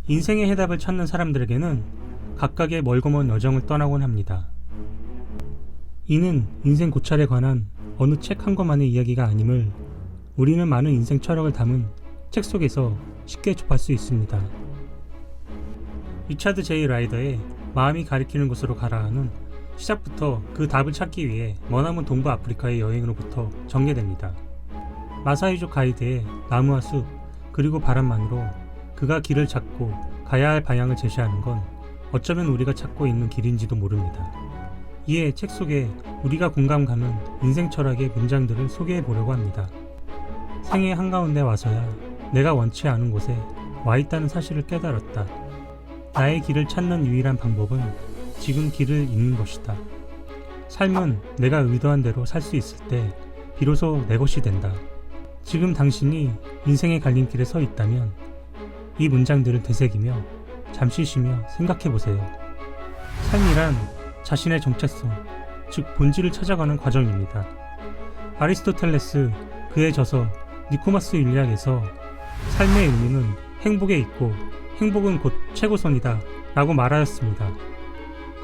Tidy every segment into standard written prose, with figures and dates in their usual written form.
인생의 해답을 찾는 사람들에게는 각각의 멀고 먼 여정을 떠나곤 합니다. 이는 인생 고찰에 관한 어느 책 한 권만의 이야기가 아님을 우리는 많은 인생 철학을 담은 책 속에서 쉽게 접할 수 있습니다. 리차드 제이 라이더의 마음이 가리키는 곳으로 가라는 시작부터 그 답을 찾기 위해 머나먼 동부 아프리카의 여행으로부터 전개됩니다. 마사이족 가이드의 나무와 숲 그리고 바람만으로 그가 길을 찾고 가야 할 방향을 제시하는 건 어쩌면 우리가 찾고 있는 길인지도 모릅니다. 이에 책 속에 우리가 공감 가는 인생 철학의 문장들을 소개해 보려고 합니다. 생애 한가운데 와서야 내가 원치 않은 곳에 와 있다는 사실을 깨달았다. 나의 길을 찾는 유일한 방법은 지금 길을 잃는 것이다. 삶은 내가 의도한 대로 살 수 있을 때 비로소 내 것이 된다. 지금 당신이 인생의 갈림길에 서 있다면 이 문장들을 되새기며 잠시 쉬며 생각해 보세요. 삶이란 자신의 정체성, 즉 본질을 찾아가는 과정입니다. 아리스토텔레스 그의 저서 니코마스 율리학에서 삶의 의미는 행복에 있고 행복은 곧 최고선이다 라고 말하였습니다.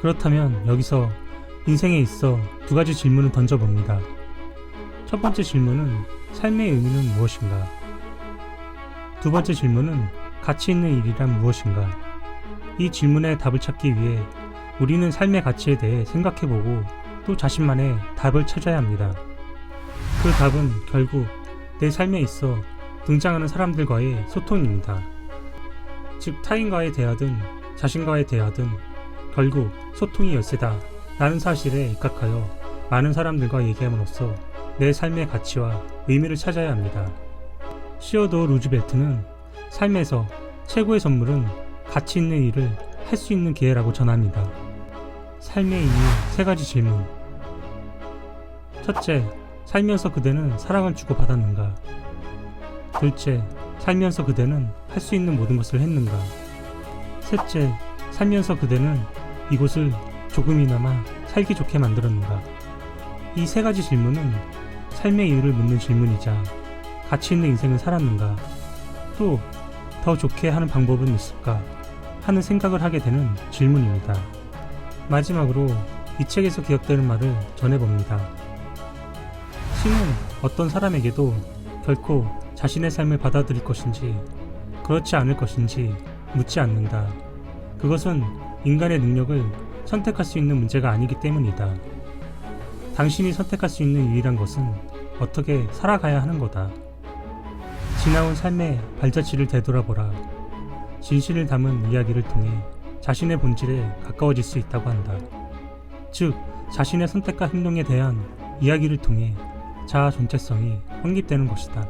그렇다면 여기서 인생에 있어 두 가지 질문을 던져봅니다. 첫 번째 질문은 삶의 의미는 무엇인가? 두 번째 질문은 가치 있는 일이란 무엇인가? 이 질문에 답을 찾기 위해 우리는 삶의 가치에 대해 생각해보고 또 자신만의 답을 찾아야 합니다. 그 답은 결국 내 삶에 있어 등장하는 사람들과의 소통입니다. 즉 타인과의 대화든 자신과의 대화든 결국 소통이 열쇠다 라는 사실에 입각하여 많은 사람들과 얘기함으로써 내 삶의 가치와 의미를 찾아야 합니다. 시어도어 루즈벨트는 삶에서 최고의 선물은 가치 있는 일을 할 수 있는 기회라고 전합니다. 삶의 의미 세 가지 질문. 첫째, 살면서 그대는 사랑을 주고받았는가? 둘째, 살면서 그대는 할 수 있는 모든 것을 했는가? 셋째, 살면서 그대는 이곳을 조금이나마 살기 좋게 만들었는가? 이 세 가지 질문은 삶의 이유를 묻는 질문이자 가치 있는 인생을 살았는가? 또 더 좋게 하는 방법은 있을까? 하는 생각을 하게 되는 질문입니다. 마지막으로 이 책에서 기억되는 말을 전해봅니다. 신은 어떤 사람에게도 결코 자신의 삶을 받아들일 것인지 그렇지 않을 것인지 묻지 않는다. 그것은 인간의 능력을 선택할 수 있는 문제가 아니기 때문이다. 당신이 선택할 수 있는 유일한 것은 어떻게 살아가야 하는 거다. 지나온 삶의 발자취를 되돌아보라. 진실을 담은 이야기를 통해 자신의 본질에 가까워질 수 있다고 한다. 즉, 자신의 선택과 행동에 대한 이야기를 통해 자아 정체성이 확립되는 것이다.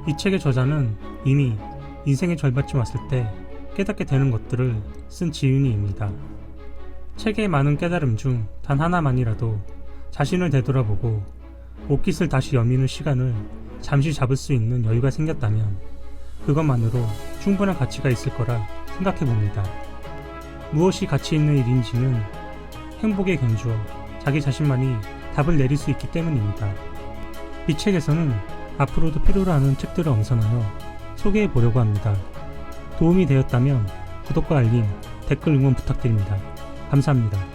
이 책의 저자는 이미 인생의 절반쯤 왔을 때 깨닫게 되는 것들을 쓴 지윤이입니다. 책의 많은 깨달음 중 단 하나만이라도 자신을 되돌아보고 옷깃을 다시 여미는 시간을 잠시 잡을 수 있는 여유가 생겼다면 그것만으로 충분한 가치가 있을 거라 생각해봅니다. 무엇이 가치 있는 일인지는 행복에 견주어 자기 자신만이 답을 내릴 수 있기 때문입니다. 이 책에서는 앞으로도 필요로 하는 책들을 엄선하여 소개해 보려고 합니다. 도움이 되었다면 구독과 알림, 댓글 응원 부탁드립니다. 감사합니다.